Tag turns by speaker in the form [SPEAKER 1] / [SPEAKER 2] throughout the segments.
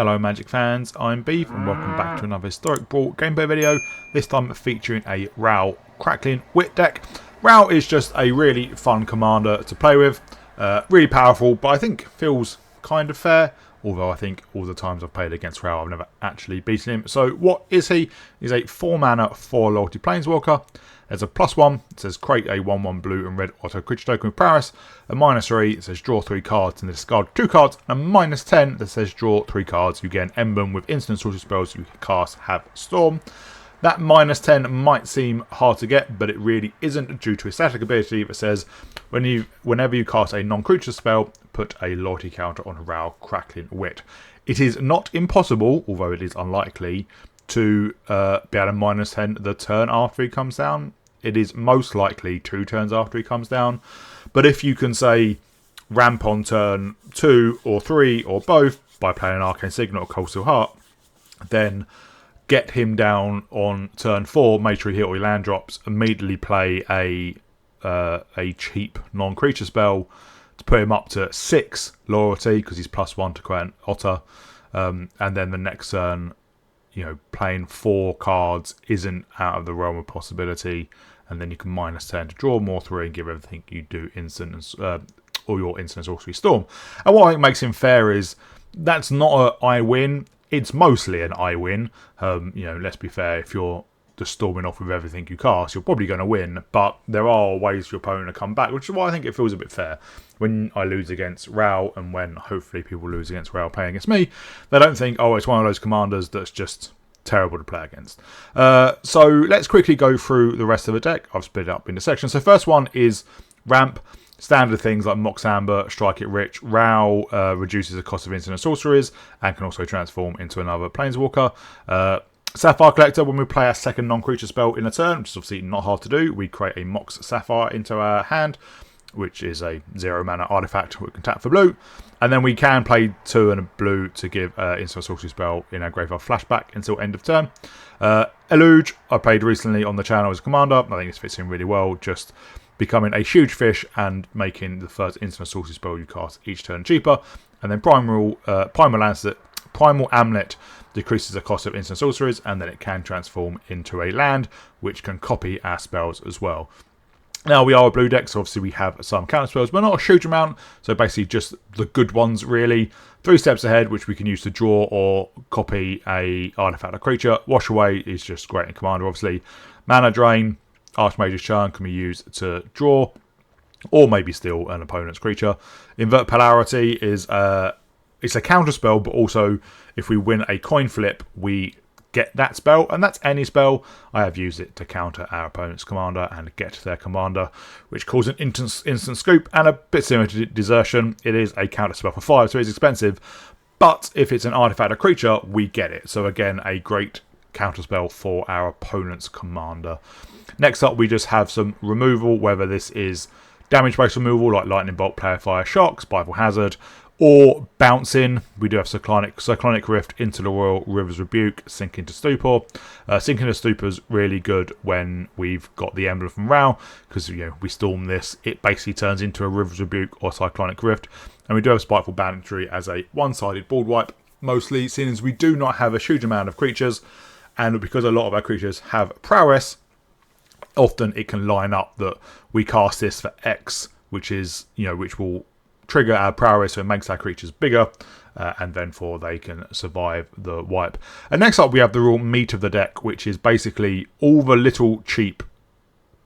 [SPEAKER 1] Hello Magic fans, I'm Beef and welcome back to another historic Brawl gameplay video, this time featuring a Brawl Crackling Wit deck. Brawl is just a really fun commander to play with, really powerful, but I think feels kind of fair, although I think all the times I've played against Brawl I've never actually beaten him. So what is he? He's a 4 mana, 4 loyalty planeswalker. There's a +1, it says create a 1/1 blue and red auto creature token with prowess. A -3, it says draw 3 cards and discard 2 cards. And a -10 that says draw 3 cards. You get an emblem with instant sorcery spells you can cast, have Storm. That -10 might seem hard to get, but it really isn't due to a static ability that says whenever you cast a non-creature spell, put a loyalty counter on a Brawl Crackling Wit. It is not impossible, although it is unlikely, to be able to -10 the turn after he comes down. It is most likely 2 turns after he comes down. But if you can, say, ramp on turn 2 or 3 or both by playing an Arcane Signet or Cold Steel Heart, then get him down on turn 4, make sure you hit all your land drops, immediately play a cheap non-creature spell to put him up to 6 loyalty because he's +1 to create an otter. And then the next turn, you know, playing 4 cards isn't out of the realm of possibility, and then you can -10 to draw more 3 and give everything you do instant or your instant sorcery storm. And what I think makes him fair is that's not a I win, it's mostly an I win. You know, let's be fair, if you're just storming off with everything you cast, you're probably going to win, but there are ways for your opponent to come back, which is why I think it feels a bit fair. When I lose against Brawl, and when hopefully people lose against Brawl playing against me, they don't think, oh, it's one of those commanders that's just terrible to play against. So let's quickly go through the rest of the deck. I've split it up into sections. So first one is ramp. Standard things like Mox Amber, Strike It Rich. Brawl reduces the cost of instant and sorceries and can also transform into another planeswalker. Sapphire Collector, when we play our second non-creature spell in a turn, which is obviously not hard to do, we create a Mox Sapphire into our hand, which is a 0 mana artifact we can tap for blue. And then we can play 2 and a blue to give instant sorcery spell in our graveyard flashback until end of turn. Eluge, I played recently on the channel as a commander. I think this fits in really well, just becoming a huge fish and making the first instant sorcery spell you cast each turn cheaper. And then Primal Amulet decreases the cost of instant sorceries, and then it can transform into a land, which can copy our spells as well. Now, we are a blue deck, so obviously we have some counter spells, but not a huge amount. So basically just the good ones, really. 3 steps ahead, which we can use to draw or copy a artifact or creature. Wash Away is just great in Commander, obviously. Mana Drain, Archmage's Churn can be used to draw, or maybe steal an opponent's creature. Invert Polarity is it's a counter spell, but also if we win a coin flip, we get that spell, and that's any spell. I have used it to counter our opponent's commander and get their commander, which calls an instant scoop, and a bit similar to Desertion. It is a counter spell for 5, so it's expensive, but if it's an artifact or creature, we get it. So again, a great counter spell for our opponent's commander. Next up, we just have some removal, whether this is damage-based removal like Lightning Bolt, Player Fire, Shock, Spiteful Hazard, or bouncing. We do have Cyclonic Rift into the Royal River's Rebuke, Sink into Stupor. Sink into Stupor is really good when we've got the emblem from Brawl, because we storm this, it basically turns into a River's Rebuke or Cyclonic Rift. And we do have Spiteful Banditry as a one-sided board wipe, mostly, seeing as we do not have a huge amount of creatures, and because a lot of our creatures have prowess, often it can line up that we cast this for X, which is, which will trigger our prowess, so it makes our creatures bigger, and then they can survive the wipe. And next up, we have the real meat of the deck, which is basically all the little cheap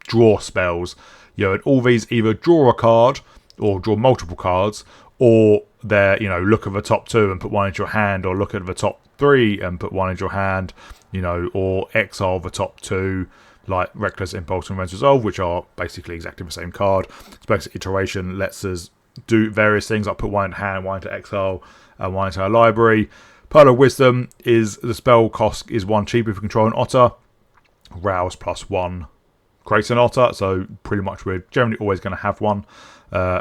[SPEAKER 1] draw spells. And all these either draw a card or draw multiple cards, or they're look at the top 2 and put 1 into your hand, or look at the top 3 and put 1 into your hand, or exile the top 2. Like Reckless Impulse and Rens Resolve, which are basically exactly the same card. Special Iteration lets us do various things, like put 1 in hand, 1 into exile, and 1 into our library. Pearl of Wisdom is the spell cost is 1 cheaper if you control an otter. Rouse +1 creates an otter, so pretty much we're generally always going to have one.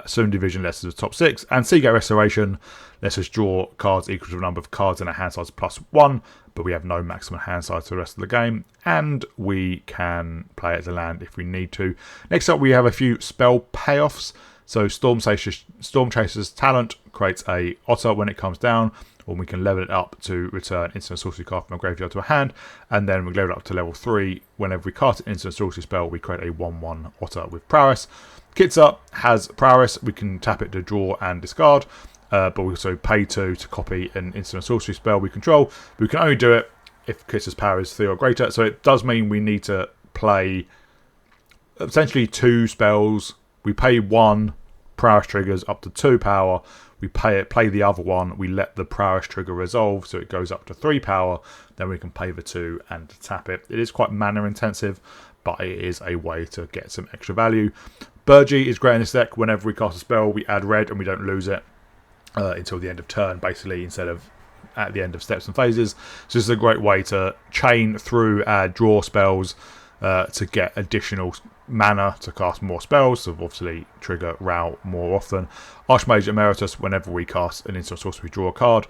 [SPEAKER 1] Soon Division lets us the top 6, and Seagate Restoration lets us draw cards equal to the number of cards in our hand size +1, but we have no maximum hand size for the rest of the game, and we can play it as a land if we need to. Next up, we have a few spell payoffs. So Storm Chaser's talent creates a otter when it comes down. or we can level it up to return instant sorcery card from a graveyard to a hand, and then we level it up to level 3. Whenever we cast an instant sorcery spell, we create a 1/1 otter with prowess. Kitsa has prowess. We can tap it to draw and discard, but we also pay 2 to copy an instant sorcery spell we control. But we can only do it if Kitsa's power is 3 or greater, so it does mean we need to play essentially 2 spells. We pay 1 prowess triggers up to 2 power. We play the other one. We let the prowess trigger resolve, so it goes up to 3 power. Then we can pay the 2 and tap it. It is quite mana intensive, but it is a way to get some extra value. Burgee is great in this deck. Whenever we cast a spell, we add red and we don't lose it until the end of turn, basically, instead of at the end of steps and phases. So this is a great way to chain through draw spells to get additional mana to cast more spells, so obviously trigger Rao more often. Archmage Emeritus, whenever we cast an instant sorcery, draw a card.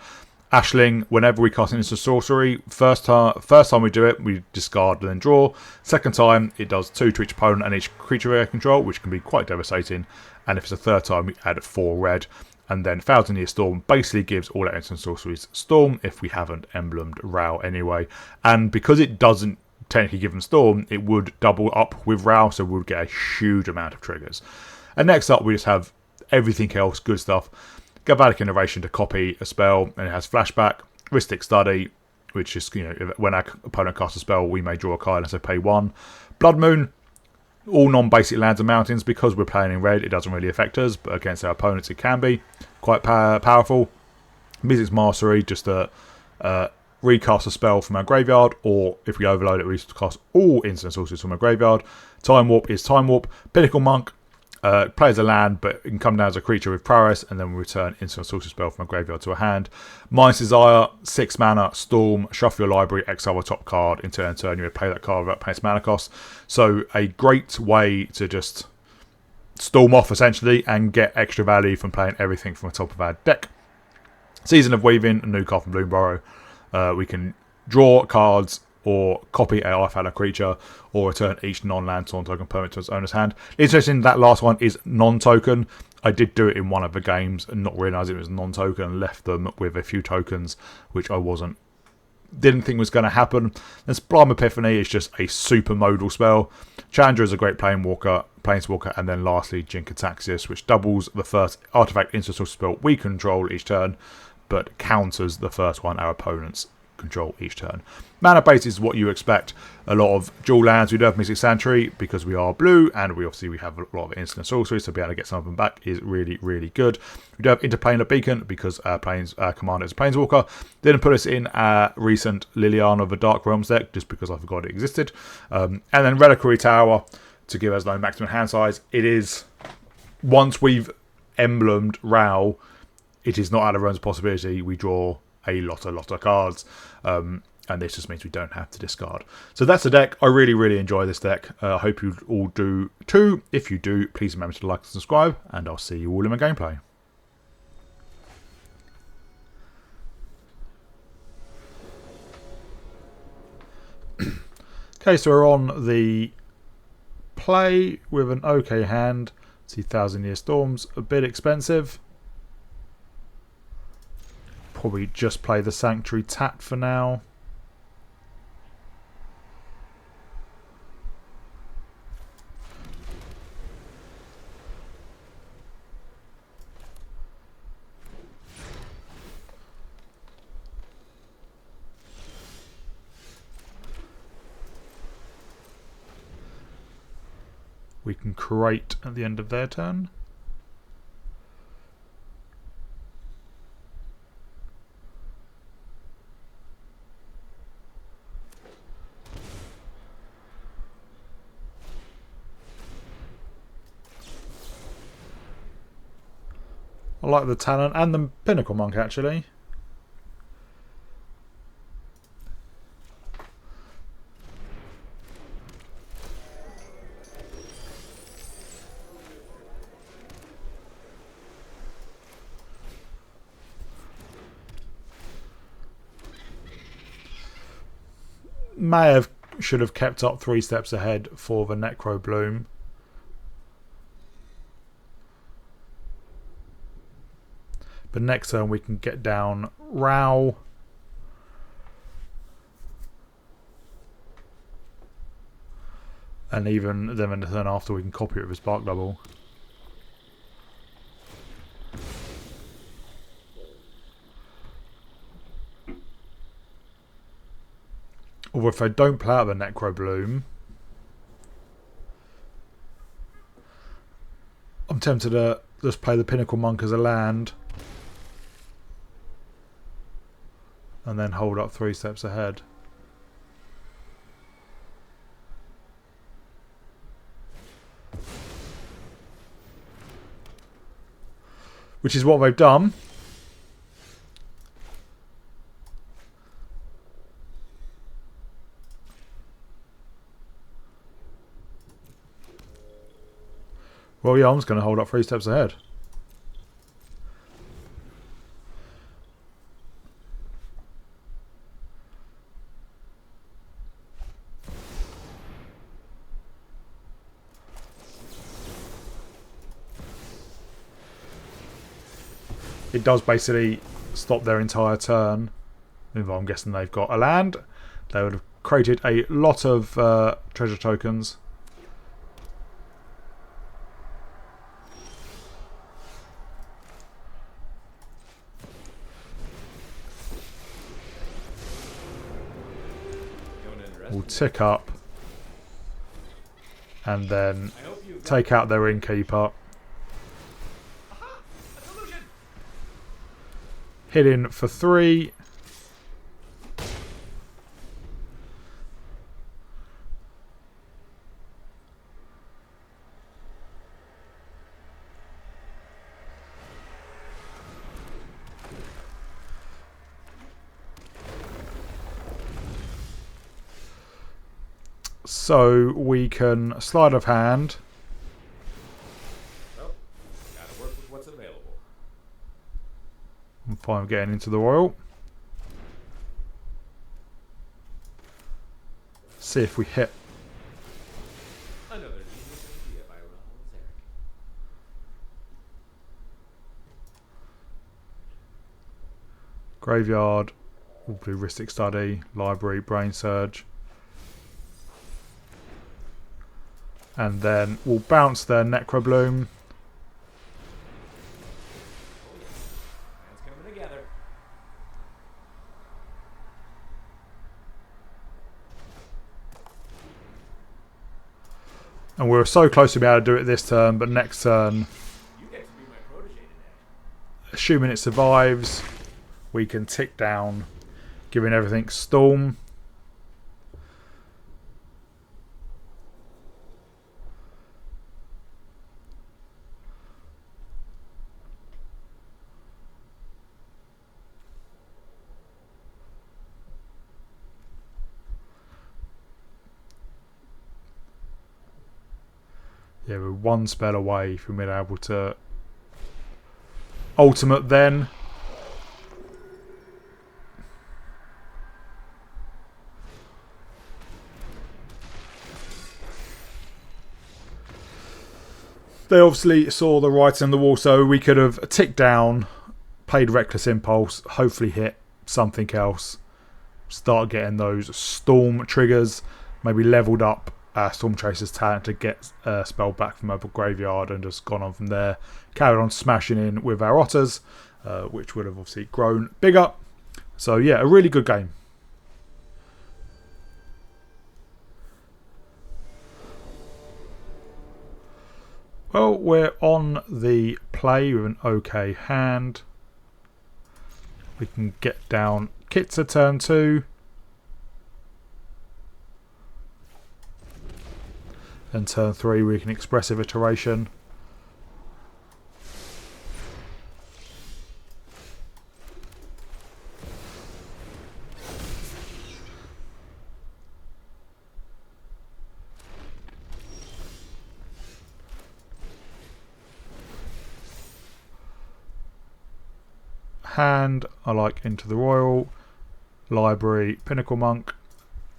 [SPEAKER 1] Ashling, whenever we cast an instant sorcery, first time we do it, we discard and then draw. Second time, it does 2 to each opponent and each creature we control, which can be quite devastating. And if it's a third time, we add 4 red. And then 1,000 Year Storm basically gives all our instant sorceries Storm if we haven't emblemed Rao anyway. And because it doesn't technically give them Storm, it would double up with Rao, so we would get a huge amount of triggers. And next up, we just have everything else, good stuff. Galvanic Innovation to copy a spell, and it has Flashback. Rhystic Study, which is, when our opponent casts a spell, we may draw a card and so pay 1. Blood Moon, all non-basic lands and mountains. Because we're playing in red, it doesn't really affect us, but against our opponents, it can be quite powerful. Mystic's Mastery, just to recast a spell from our graveyard, or if we overload it, we cast all instant sorceries from our graveyard. Time Warp is Time Warp. Pinnacle Monk, plays a land, but it can come down as a creature with prowess, and then we return instant sorcery spell from a graveyard to a hand. Mind's Desire, 6 mana, Storm, shuffle your library, exile a top card, in turn you would play that card without paying its mana cost. So a great way to just storm off essentially and get extra value from playing everything from the top of our deck. Season of Weaving, a new card from Bloomburrow. We can draw cards or copy a life out of creature, or return each non-land Twan token permanent to its owner's hand. Interesting, that last one is non-token. I did do it in one of the games and not realise it was non-token, and left them with a few tokens, which I didn't think was going to happen. And Sublime Epiphany is just a super modal spell. Challenger is a great planeswalker, and then lastly Jinkataxias, which doubles the first artifact instant source spell we control each turn, but counters the first one our opponents control each turn. Mana base is what you expect. A lot of dual lands. We do have Mystic Sanctuary because we are blue, and we have a lot of instant sorceries, so to be able to get some of them back is really, really good. We do have Interplanar Beacon because our commander is a Planeswalker. Didn't put us in our recent Liliana of the Dark Realms deck just because I forgot it existed. And then Reliquary Tower to give us no maximum hand size. It is, once we've emblemed Rao, it is not out of the realms of possibility. We draw a lot of cards, and this just means we don't have to discard. So that's the deck. I really, really enjoy this deck. I hope you all do too. If you do, please remember to like and subscribe, and I'll see you all in my gameplay. Okay, so we're on the play with an okay hand. See, 1,000 Year Storm's a bit expensive. Probably just play the Sanctuary Tat for now. We can create at the end of their turn. I like the Talon and the Pinnacle Monk actually. Should have kept up 3 steps ahead for the Necro Bloom. But next turn we can get down Brawl. And even then in the turn after we can copy it with a Spark Double. Or if I don't play out the Necro Bloom, I'm tempted to just play the Pinnacle Monk as a land and then hold up 3 steps ahead. Which is what they've done. Well, yeah, I'm just going to hold up 3 steps ahead. It does basically stop their entire turn. I'm guessing they've got a land. They would have created a lot of treasure tokens. We'll tick up and then take out their innkeeper. Hit in for 3. So we can slide of hand.
[SPEAKER 2] Well, gotta work with what's available.
[SPEAKER 1] I'm fine with getting into the royal. See if we hit.
[SPEAKER 2] Another genius idea by Ronald Zarek.
[SPEAKER 1] Graveyard. We'll do Ristic Study. Library. Brain Surge. And then we'll bounce their Necro Bloom.
[SPEAKER 2] Oh yeah, plans coming together.
[SPEAKER 1] And we're so close to being able to do it this turn, but next turn,
[SPEAKER 2] You get to be my protege today.
[SPEAKER 1] assuming it survives, we can tick down, giving everything Storm. Yeah, we're 1 spell away from being able to ultimate then. They obviously saw the writing on the wall, so we could have ticked down, played Reckless Impulse, hopefully hit something else, start getting those Storm triggers, maybe leveled up Storm Chaser's talent to get a spell back from over graveyard and just gone on from there. Carried on smashing in with our Otters, which would have obviously grown bigger. So yeah, a really good game. Well, we're on the play with an okay hand. We can get down Kitzer turn 2. And turn 3 we can Expressive Iteration. Hand, I like Into the Royal. Library, Pinnacle Monk.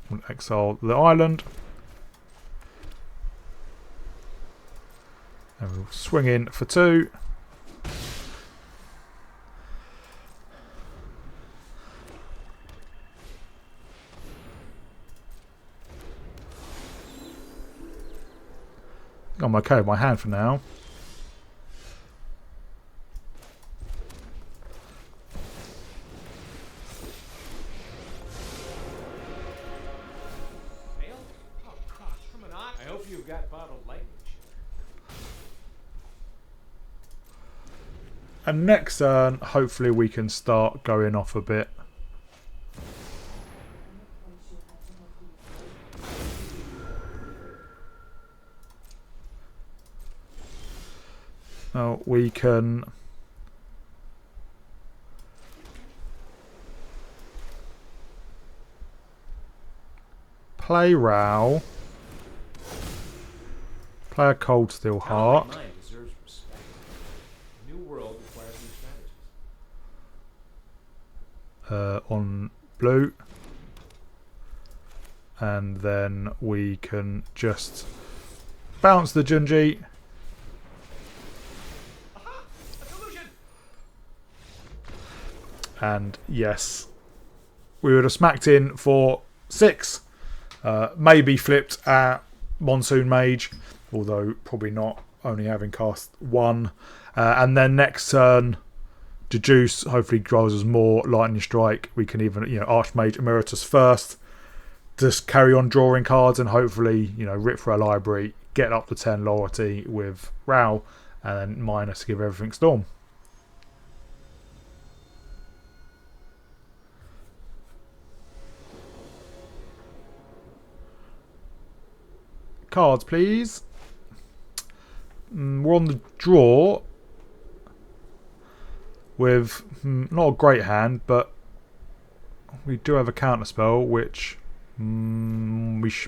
[SPEAKER 1] We'll exile the island. And we'll swing in for 2. I'm okay with my hand for now.
[SPEAKER 2] Fail? Oh, gosh, from an ox. I hope you've got bottled lightning.
[SPEAKER 1] And next turn, hopefully we can start going off a bit. Now we can play Row, play a Cold Steel Heart.
[SPEAKER 2] Mind deserves respect. New world requires new strategies.
[SPEAKER 1] On blue, and then we can just bounce the Junji. And yes, we would have smacked in for 6. Maybe flipped at Monsoon Mage, although probably not, only having cast 1. And then next turn, Deduce hopefully draws us more Lightning Strike. We can even, Archmage Emeritus first. Just carry on drawing cards and hopefully, rip for a library, get up to 10 loyalty with Row, and then minus to give everything Storm. Cards, please. We're on the draw with not a great hand, but we do have a counter spell which we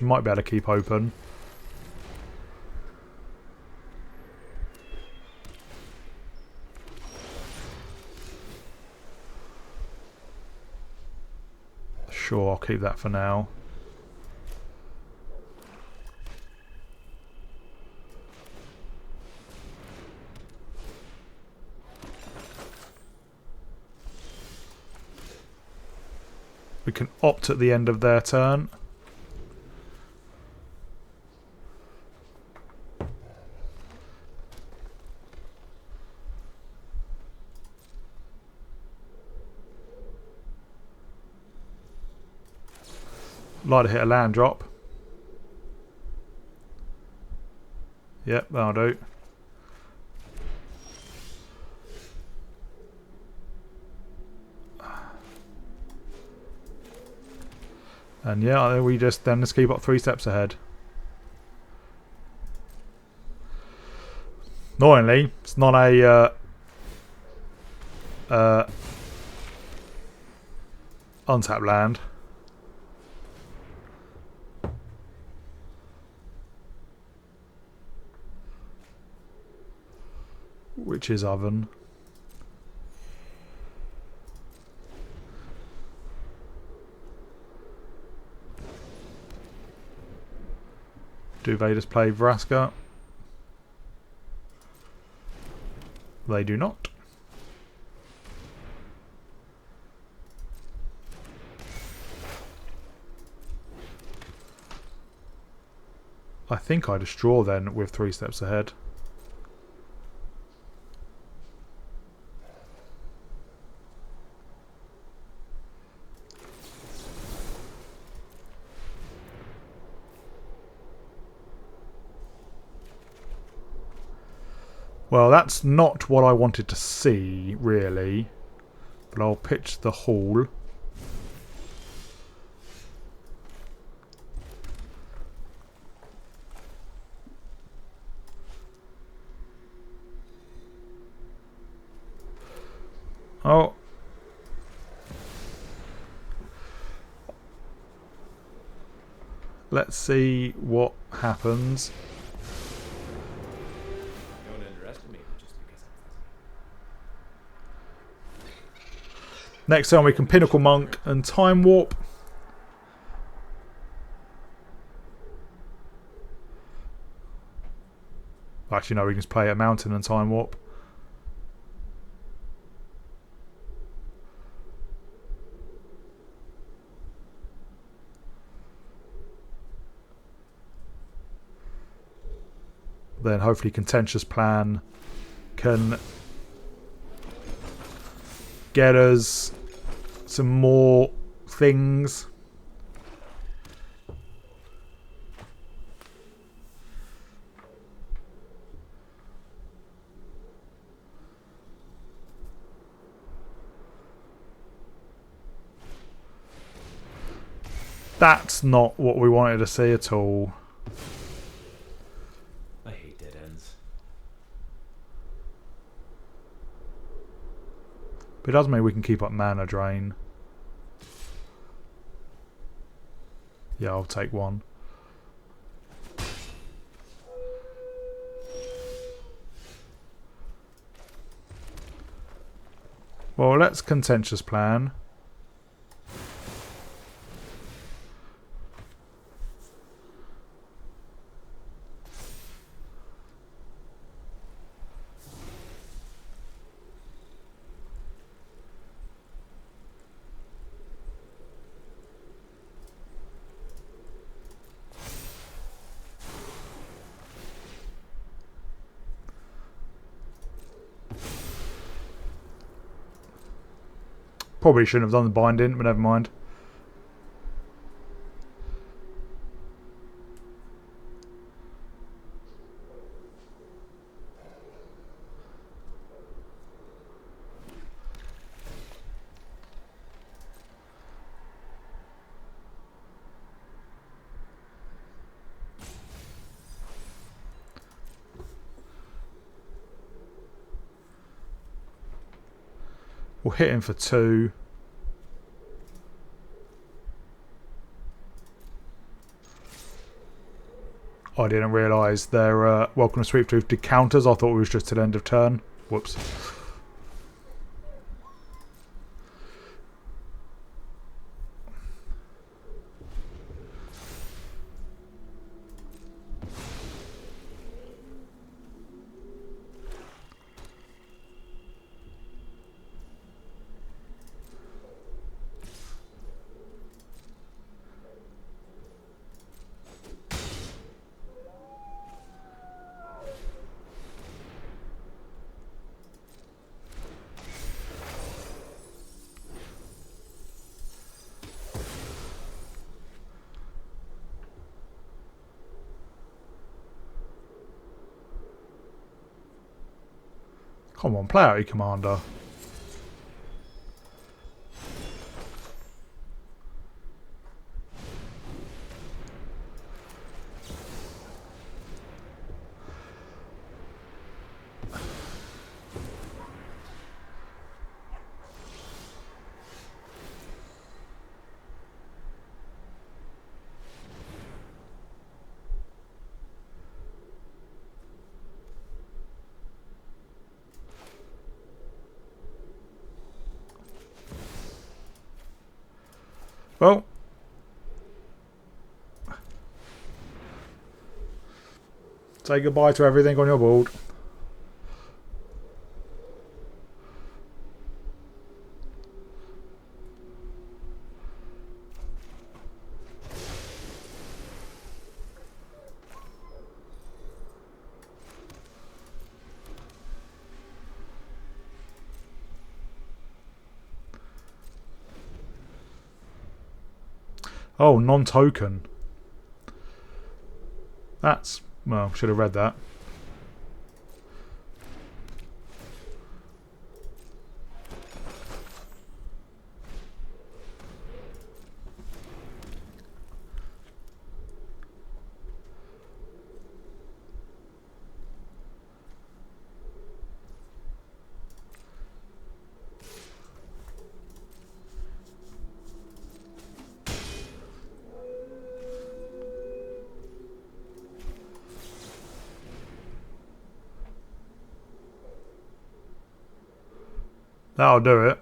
[SPEAKER 1] might be able to keep open. Sure, I'll keep that for now. We can opt at the end of their turn. Like to hit a land drop. Yep, that'll do. And yeah, we just then just keep up 3 steps ahead. Annoyingly, it's not a untapped land. Which is Oven. Do Vaders play Vraska? They do not. I think I just draw then with 3 steps ahead. Well, that's not what I wanted to see, really. But I'll pitch the Hall. Oh. Let's see what happens. Next time we can Pinnacle Monk and Time Warp. Actually, no, we can just play a Mountain and Time Warp. then hopefully Contentious Plan can get us some more things. That's not what we wanted to see at all.
[SPEAKER 2] I hate dead ends.
[SPEAKER 1] But it does mean we can keep up mana drain. Yeah, I'll take one. Well, let's Contentious Plan. Probably shouldn't have done the binding, but never mind. We'll hit him for 2. I didn't realise their Welcome to Sweep Tooth did counters. I thought it was just till end of turn. Whoops. Come on, play out your commander. Well, say goodbye to everything on your board. Oh, non-token. That's... well, should have read that. That'll do it.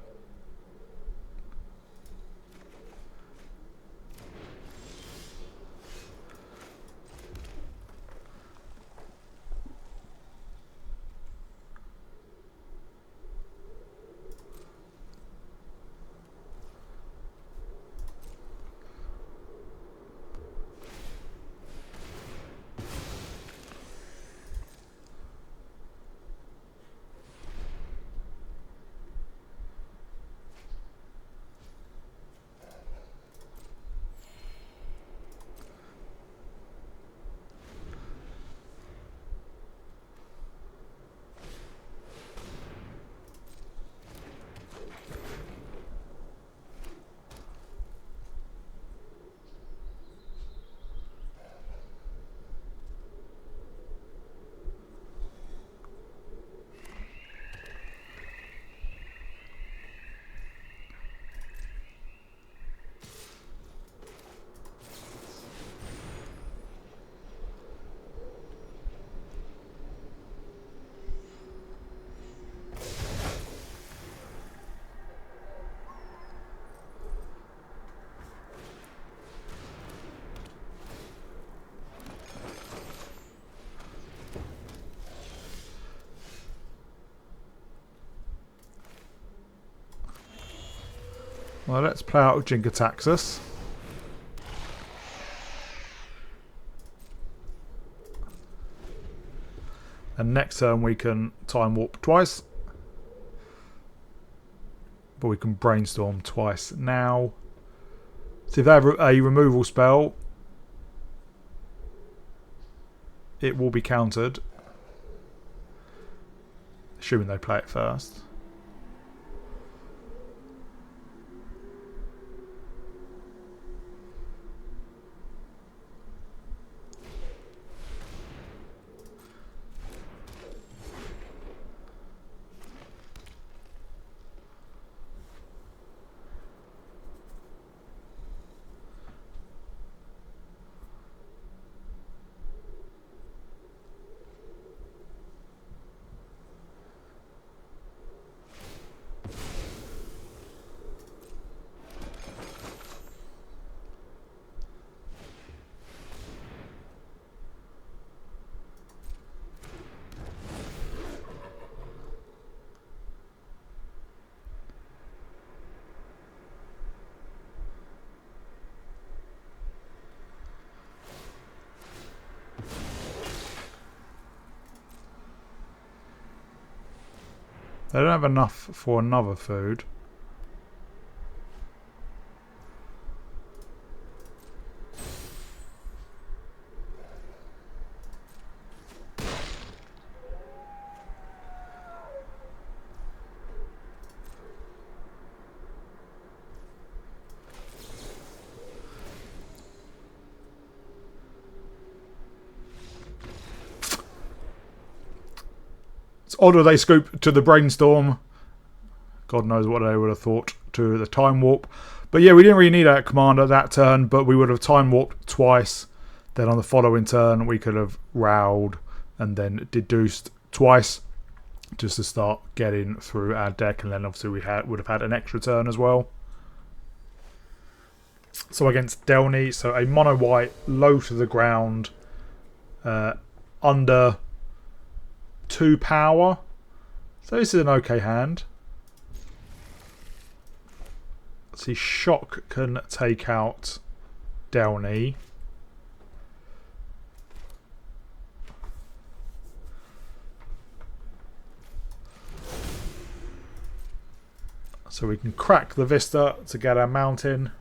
[SPEAKER 1] Well, let's play out Jinkataxis. And next turn we can time warp twice. But we can brainstorm twice now. So if they have a removal spell, it will be countered. Assuming they play it first. They don't have enough for another food. It's odd they scoop to the brainstorm. God knows what they would have thought to the time warp. But yeah, we didn't really need a commander that turn, but we would have time warped twice. Then on the following turn, we could have rowed and then deduced twice just to start getting through our deck. And then obviously we would have had an extra turn as well. So against Delny, so a mono white, low to the ground, under 2 power. So this is an okay hand. See, Shock can take out Delny. So we can crack the Vista to get our mountain.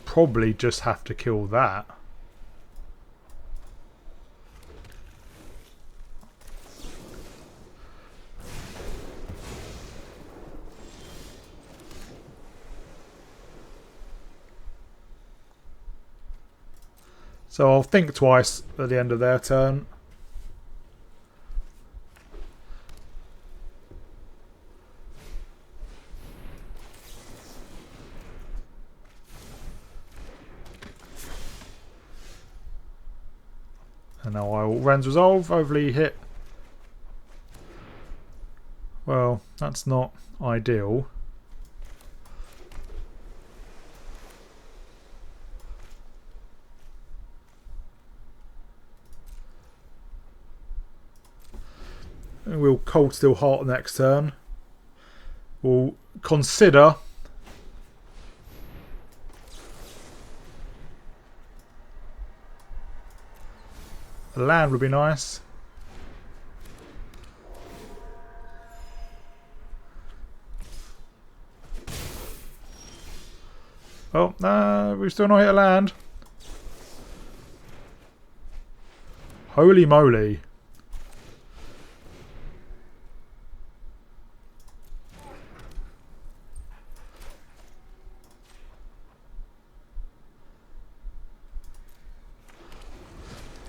[SPEAKER 1] Probably just have to kill that. So I'll think twice at the end of their turn. And now I will Rand's Resolve, overly hit. Well, that's not ideal. And we'll Cold Steel Heart next turn. We'll consider a land would be nice. Oh, no, we've still not hit a land. Holy moly.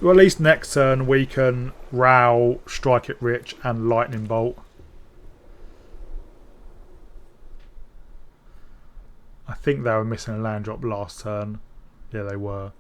[SPEAKER 1] Well, at least next turn we can Row, Strike It Rich and Lightning Bolt. I think they were missing a land drop last turn. Yeah, they were.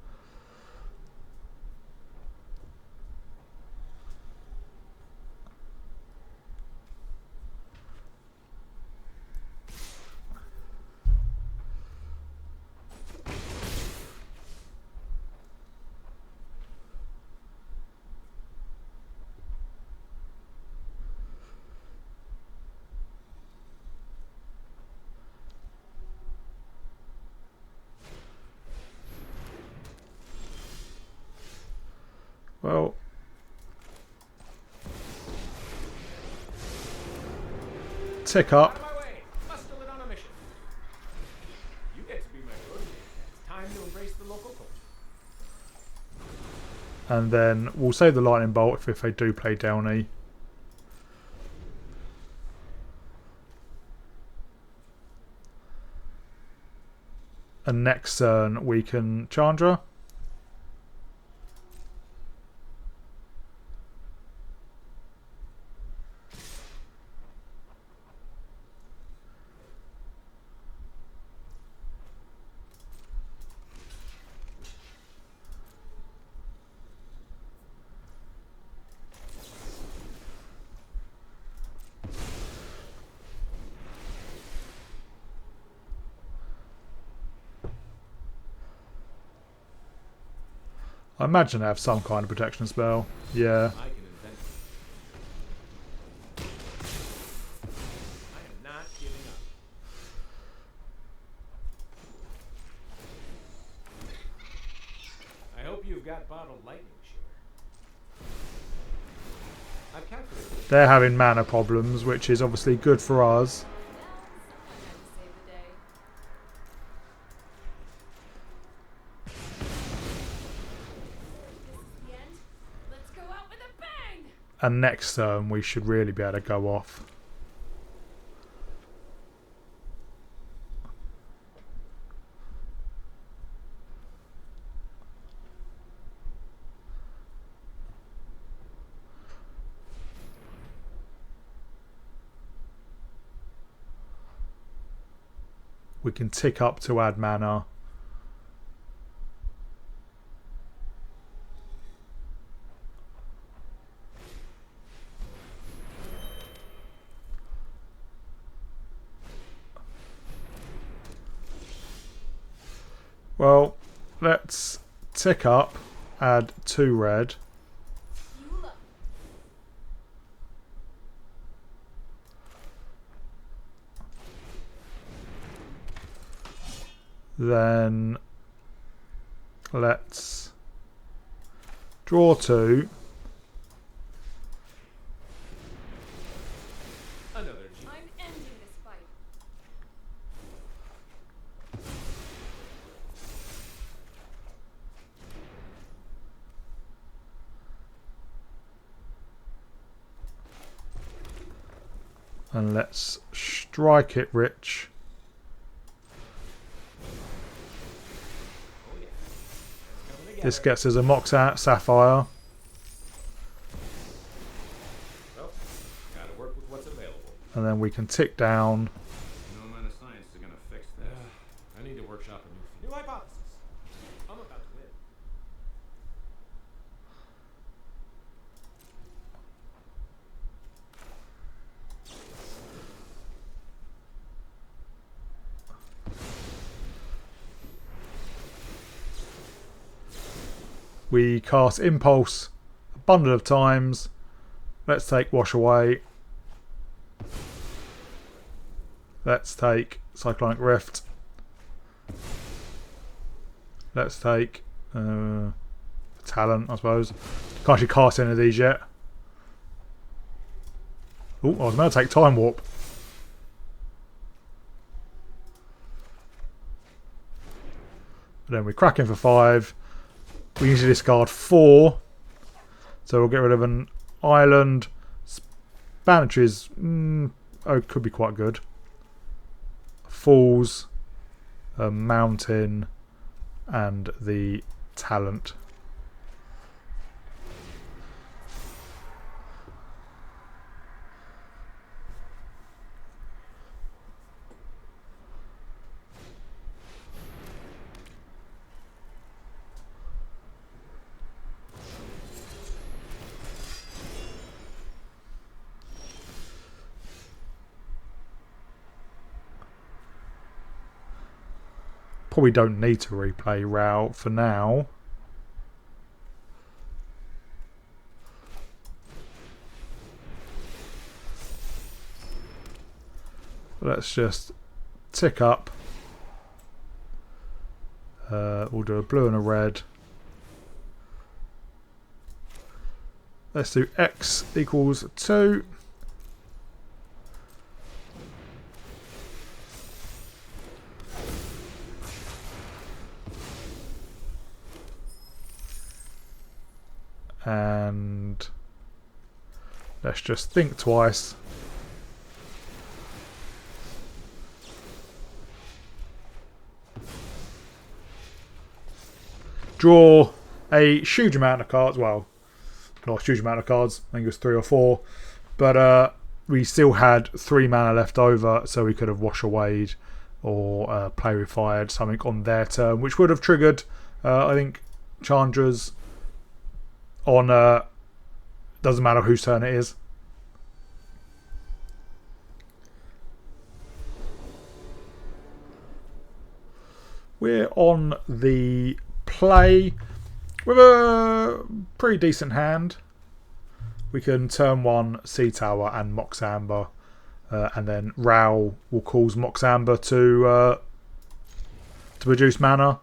[SPEAKER 1] Well, tick
[SPEAKER 2] Out
[SPEAKER 1] up,
[SPEAKER 2] of my way! Muscle on a mission. You get to be my road. It's time to embrace the local culture.
[SPEAKER 1] and then we'll save the lightning bolt if they do play Downey. And next turn we can Chandra. I imagine they have some kind of protection spell. Yeah.
[SPEAKER 2] I can invent it. I am not giving up. I hope you've got bottled lightning, Shearer. I've calculated this.
[SPEAKER 1] They're having mana problems, which is obviously good for us. And next turn we should really be able to go off. We can tick up to add mana. Well, let's tick up, add 2 red. Then let's draw 2.
[SPEAKER 2] Another G.
[SPEAKER 3] I'm ending this fight.
[SPEAKER 1] And let's strike it rich.
[SPEAKER 2] Oh yeah. It's coming together.
[SPEAKER 1] This gets us a Mox Sapphire.
[SPEAKER 2] Well, gotta work with what's available.
[SPEAKER 1] And then we can tick down.
[SPEAKER 2] No amount of science is gonna fix this. I need to workshop a new hypothesis. I'm about to win.
[SPEAKER 1] We cast Impulse a bundle of times. Let's take Wash Away. Let's take Cyclonic Rift. Let's take Talent, I suppose. Can't actually cast any of these yet. Oh, I was going to take Time Warp. But then we crack in for 5. We usually discard 4. So we'll get rid of an island. Banishers, could be quite good. Falls, a mountain, and the talent. Probably don't need to replay Row for now. Let's just tick up. We'll do a blue and a red. Let's do x equals 2. And let's just think twice. Draw a huge amount of cards. Well, not a huge amount of cards. I think it was 3 or 4. But we still had 3 mana left over, so we could have Wash Away or Play with Fire, something on their turn, which would have triggered, I think, Chandra's on. Doesn't matter whose turn it is. We're on the play with a pretty decent hand. We can turn 1 Sea Tower and Mox Amber, and then Rao will cause Mox Amber to produce mana.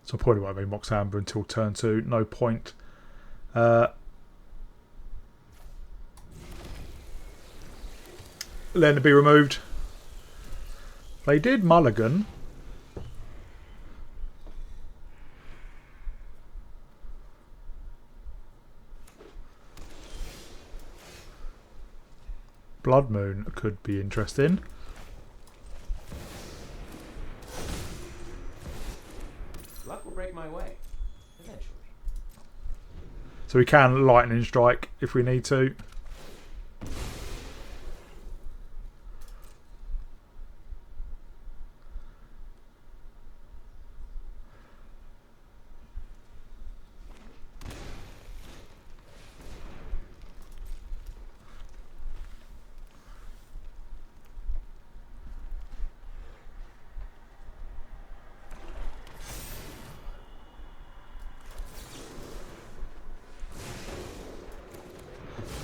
[SPEAKER 1] So probably won't be Mox Amber until turn 2. No point. Letting it be removed. They did mulligan. Blood Moon could be interesting.
[SPEAKER 2] Luck will break my way. Eventually.
[SPEAKER 1] So we can Lightning Strike if we need to.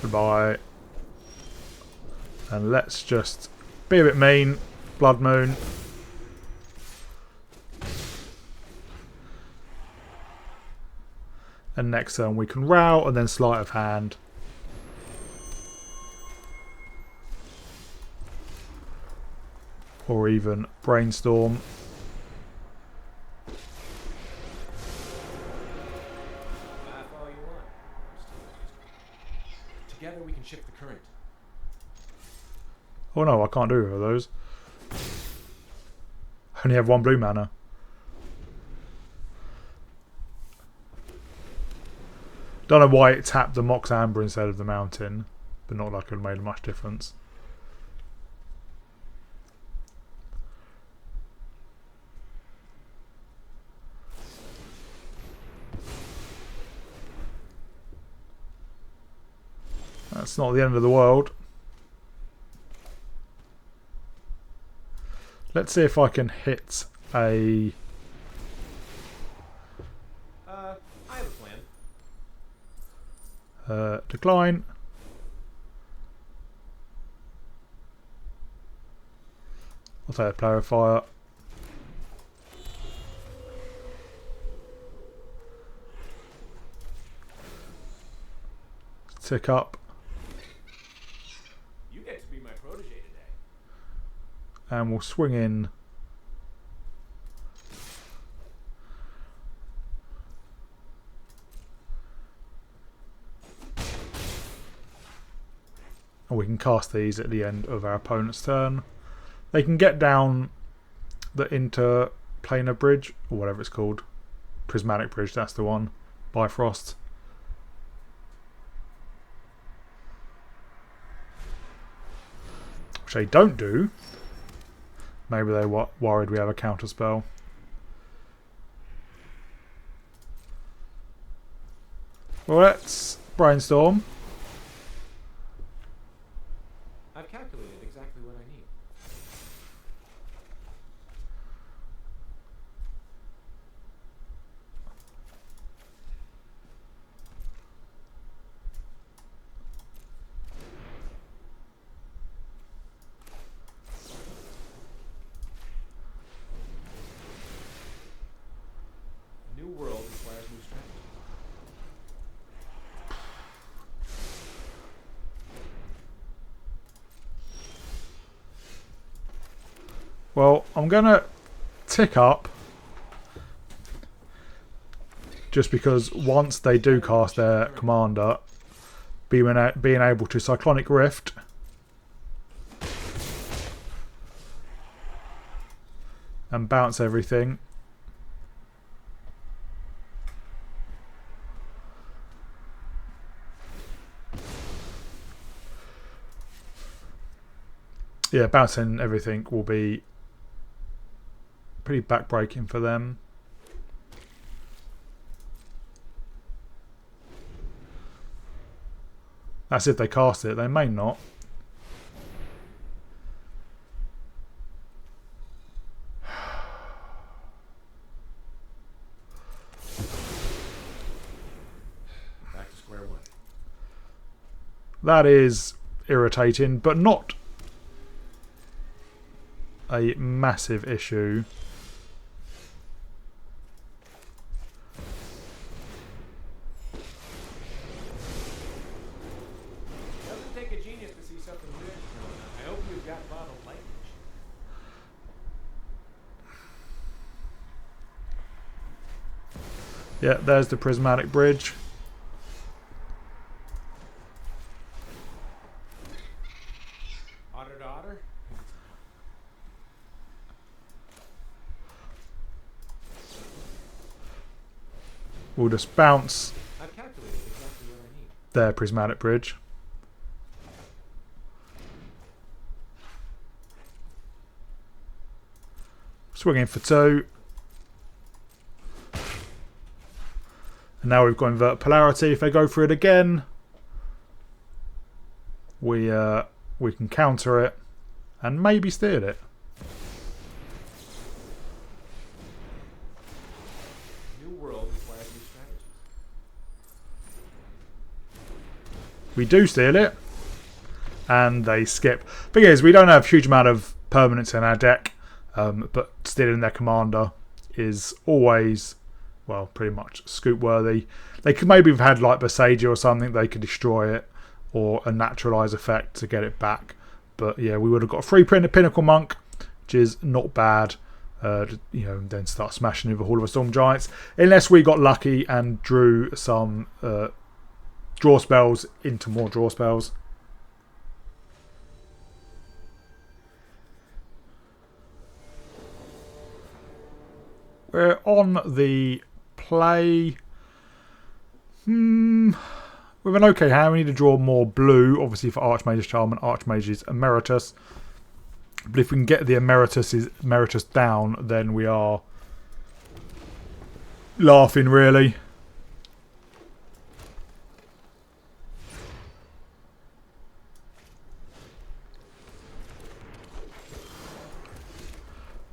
[SPEAKER 1] Goodbye. And let's just be a bit mean. Blood Moon. And next turn we can Row and then Sleight of Hand. Or even Brainstorm.
[SPEAKER 2] Together we can shift the current.
[SPEAKER 1] Oh no, I can't do either of those. I only have 1 blue mana. Don't know why it tapped the Mox Amber instead of the Mountain, but not like it made much difference. That's not the end of the world. Let's see if I can hit a...
[SPEAKER 2] I have a plan.
[SPEAKER 1] Decline. I'll take a Clarifier. Tick up.
[SPEAKER 2] You get to be my protege today.
[SPEAKER 1] And we'll swing in. And we can cast these at the end of our opponent's turn. They can get down the interplanar bridge, or whatever it's called. Prismatic bridge, that's the one. Bifrost. Which they don't do. Maybe they're worried we have a counter spell. Well, let's Brainstorm.
[SPEAKER 2] I've calculated exactly what I need.
[SPEAKER 1] Well, I'm going to tick up. Just because once they do cast their commander, being able to Cyclonic Rift and bounce everything. Yeah, bouncing everything will be pretty backbreaking for them. That's if they cast it. They may not.
[SPEAKER 2] Back to square one.
[SPEAKER 1] That is irritating, but not a massive issue.
[SPEAKER 2] Doesn't take a genius to see something good. I hope you've got bottled language.
[SPEAKER 1] Yeah, there's the prismatic bridge.
[SPEAKER 2] Otter to otter.
[SPEAKER 1] We'll just bounce
[SPEAKER 2] I've calculated exactly what I need.
[SPEAKER 1] their prismatic bridge. Swinging for 2. And now we've got invert polarity. If they go for it again, we can counter it and maybe steal it.
[SPEAKER 2] New world requires new strategies.
[SPEAKER 1] We do steal it, and they skip. Thing is, we don't have a huge amount of permanents in our deck, but stealing their commander is always, well, pretty much scoop worthy. They could maybe have had like Bersagia or something. They could destroy it, or a naturalize effect to get it back. But yeah, we would have got a free print Pinnacle Monk, which is not bad. You know, then start smashing over Hall of Storm Giants, unless we got lucky and drew some draw spells into more draw spells. We're on the play. With an okay hand, we need to draw more blue, obviously for Archmage's Charm and Archmage's Emeritus. But if we can get the Emeritus down, then we are laughing, really.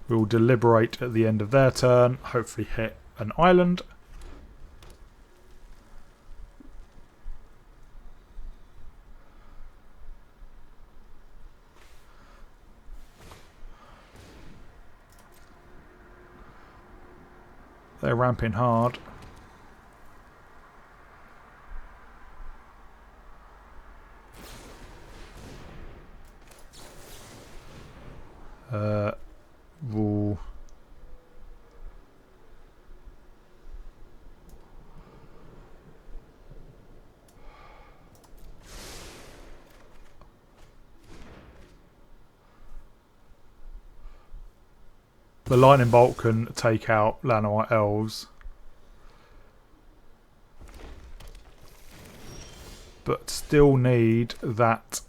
[SPEAKER 1] We'll deliberate at the end of their turn, hopefully hit an island. They're ramping hard. We'll the lightning bolt can take out Llanowar elves, but still need that.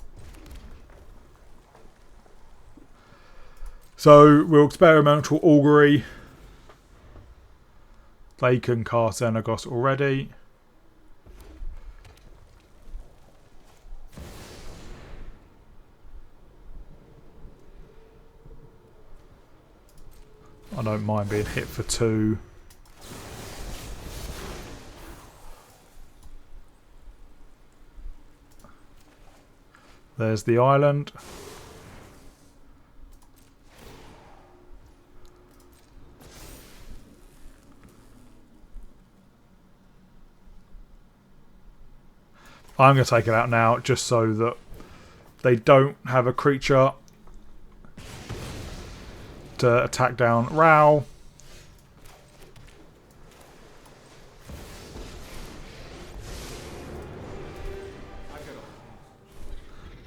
[SPEAKER 1] So we'll experimental augury. They can cast Xenagos already. I don't mind being hit for 2. There's the island. I'm going to take it out now just so that they don't have a creature to attack down Rao.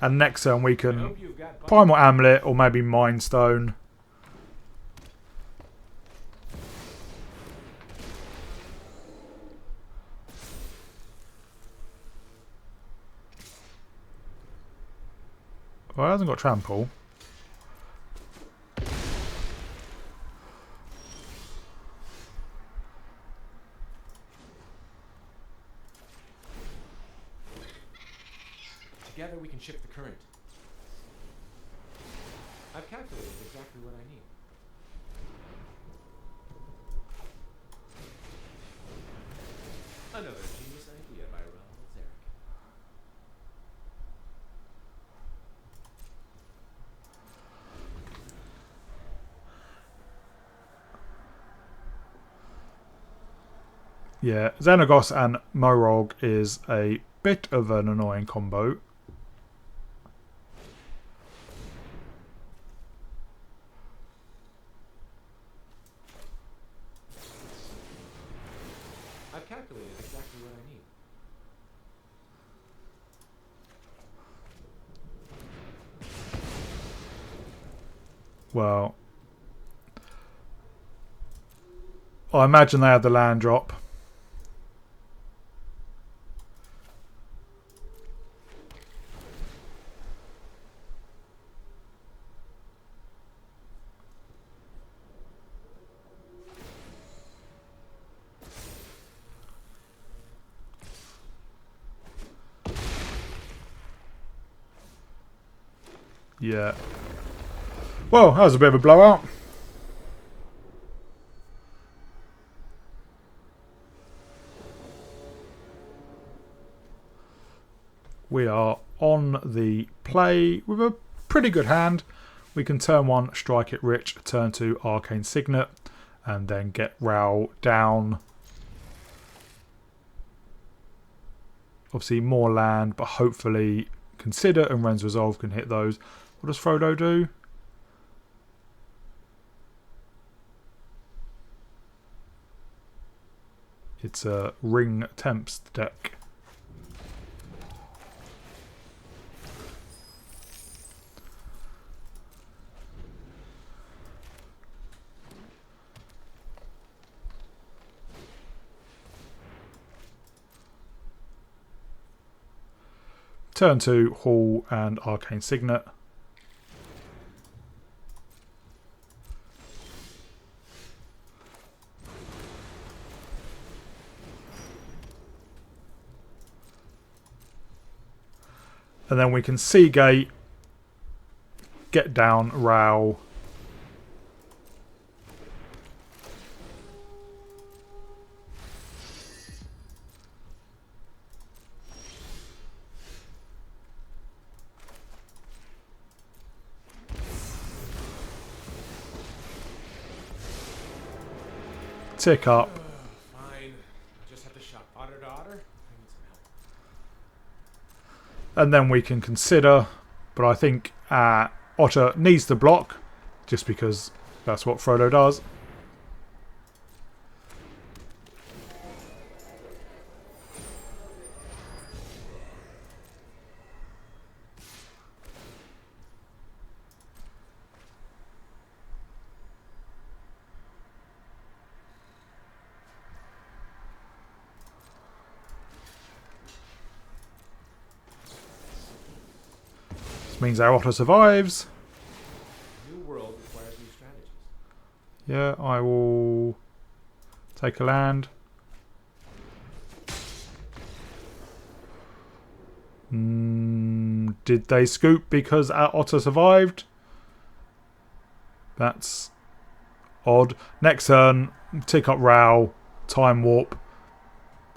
[SPEAKER 1] And next turn we can Primal Amulet or maybe Mind Stone. Well, it hasn't got Trample.
[SPEAKER 2] Together we can shift the current. I've calculated exactly what I need. Another genius idea by Raoul Zarek.
[SPEAKER 1] Yeah, Xenagos and Morog is a bit of an annoying combo.
[SPEAKER 2] I've calculated exactly what I need.
[SPEAKER 1] Well, I imagine they had the land drop. Yeah. Well, that was a bit of a blowout. We are on the play with a pretty good hand. We can turn 1, strike it rich, turn 2, Arcane Signet, and then get Rao down. Obviously more land, but hopefully Consider and Ren's Resolve can hit those. What does Frodo do? It's a Ring Tempest deck. Turn 2, Hall and Arcane Signet. And then we can Seagate, get down Rao. Tick up.
[SPEAKER 2] Fine. I just have to shop Otter to Otter. I need some help.
[SPEAKER 1] And then we can Consider, but I think Otter needs to block, just because that's what Frodo does. Means our Otter survives.
[SPEAKER 2] New world requires new strategies.
[SPEAKER 1] Yeah, I will take a land. Did they scoop because our Otter survived? That's odd. Next turn, tick up Rao, time warp,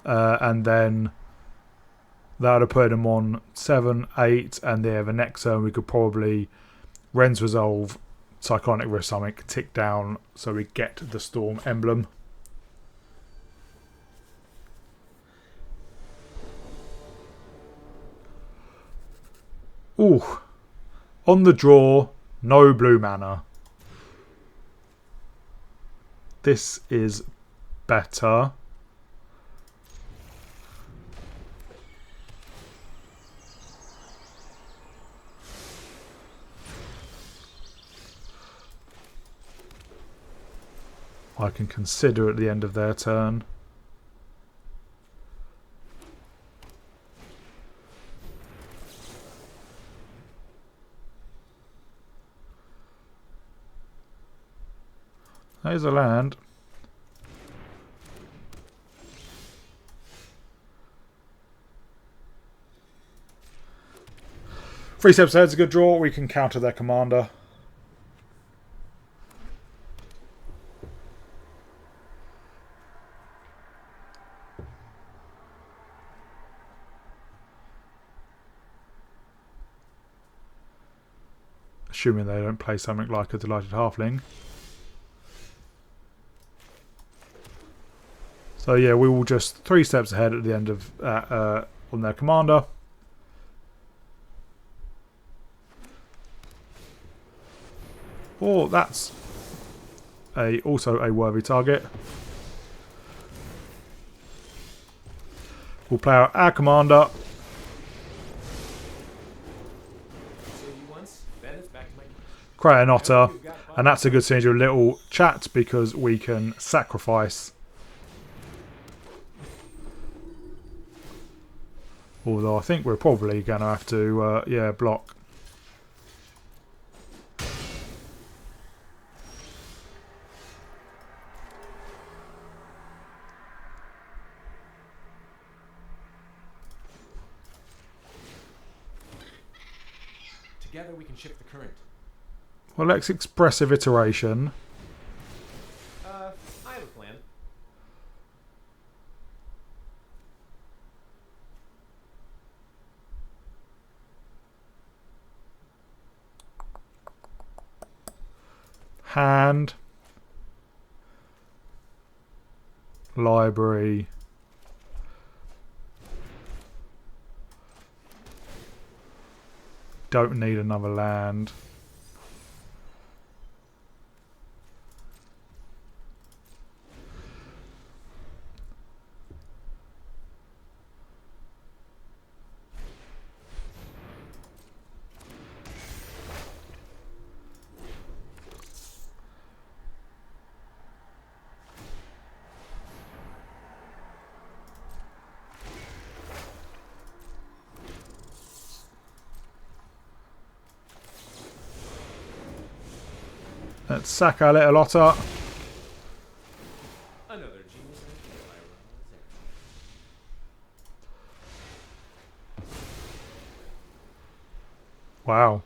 [SPEAKER 1] and then that would have put them on 7, 8, and there the next turn we could probably Ren's Resolve, Cyclonic Rift Summit, tick down so we get the Storm emblem. Ooh. On the draw, no blue mana. this is better. I can consider at the end of their turn. There's a land. Three steps ahead's a good draw. We can counter their commander. Assuming they don't play something like a Delighted Halfling. So yeah, we will just 3 steps ahead at the end of on their commander. Oh, that's also a worthy target. We'll play out our commander. Create an otter, and that's a good thing to do a little chat because we can sacrifice. Although I think we're probably going to have to, yeah, block.
[SPEAKER 2] Together we can shift the current.
[SPEAKER 1] Well, let's expressive iteration.
[SPEAKER 2] I have a plan.
[SPEAKER 1] Hand. Library. Don't need another land. Let's sack our little otter.
[SPEAKER 2] Another genius idea.
[SPEAKER 1] Wow.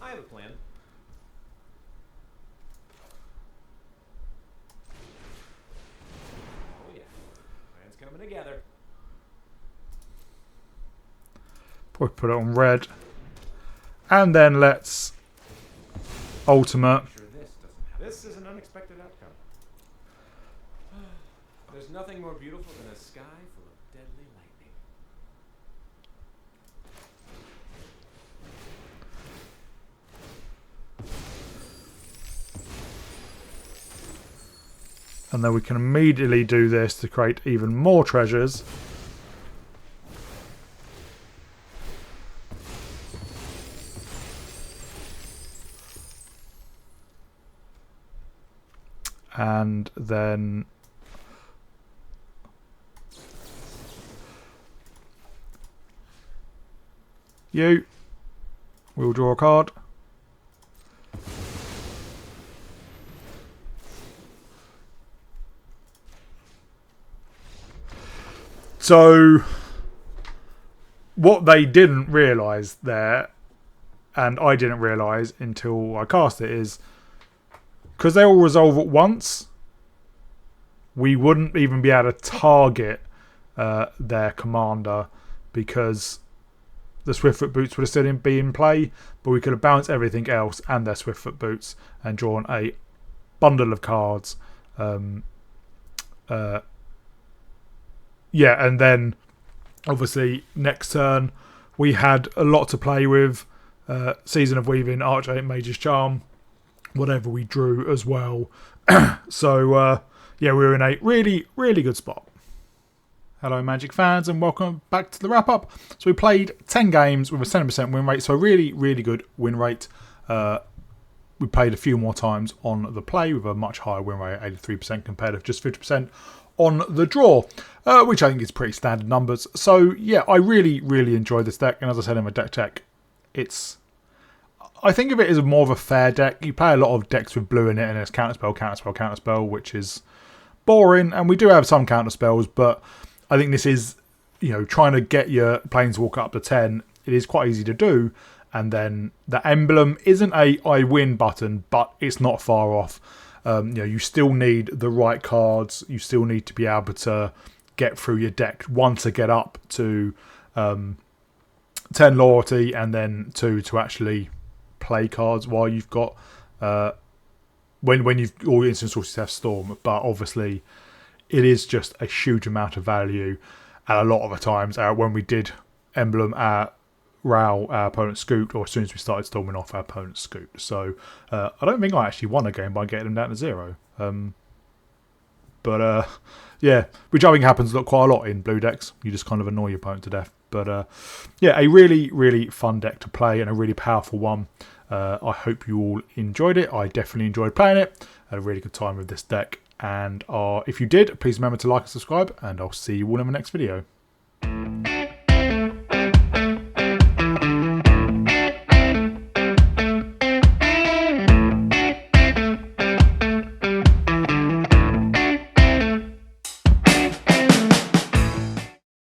[SPEAKER 2] I have a plan. Oh yeah, plan's coming together.
[SPEAKER 1] Probably put it on red. And then let's ultimate.
[SPEAKER 2] I'm sure this is an unexpected outcome. There's nothing more beautiful than a sky full of deadly lightning.
[SPEAKER 1] And then we can immediately do this to create even more treasures. And then we'll draw a card. So what they didn't realise there, and I didn't realise until I cast it, is because they all resolve at once, we wouldn't even be able to target their commander because the Swiftfoot Boots would have still be in play, but we could have bounced everything else and their Swiftfoot Boots and drawn a bundle of cards Yeah, and then obviously next turn we had a lot to play with. Season of Weaving, Archaic Mage's Charm, whatever we drew as well. So yeah, we were in a really, really good spot. Hello Magic fans and welcome back to the wrap up. So we played 10 games with a 70% win rate, so a really, really good win rate. We played a few more times on the play with a much higher win rate, 83% compared to just 50% on the draw, which I think is pretty standard numbers. So yeah, I really, really enjoyed this deck, and as I said in my deck check, I think of it as more of a fair deck. You play a lot of decks with blue in it, and it's counterspell, counterspell, counterspell, which is boring, and we do have some counterspells, but I think this is, trying to get your Planeswalker up to 10, it is quite easy to do. And then the emblem isn't a I win button, but it's not far off. You still need the right cards. You still need to be able to get through your deck. One, to get up to 10 loyalty, and then two, to actually play cards while you've got when you've all your instant sources have Storm. But obviously, it is just a huge amount of value. And a lot of the times, when we did emblem Raoul, our opponent scooped, or as soon as we started storming off, our opponent scooped. So I don't think I actually won a game by getting them down to 0. Yeah, which I think happens quite a lot in blue decks. You just kind of annoy your opponent to death. But yeah, a really, really fun deck to play and a really powerful one. I hope you all enjoyed it. I definitely enjoyed playing it. I had a really good time with this deck. And if you did, please remember to like and subscribe, and I'll see you all in the next video.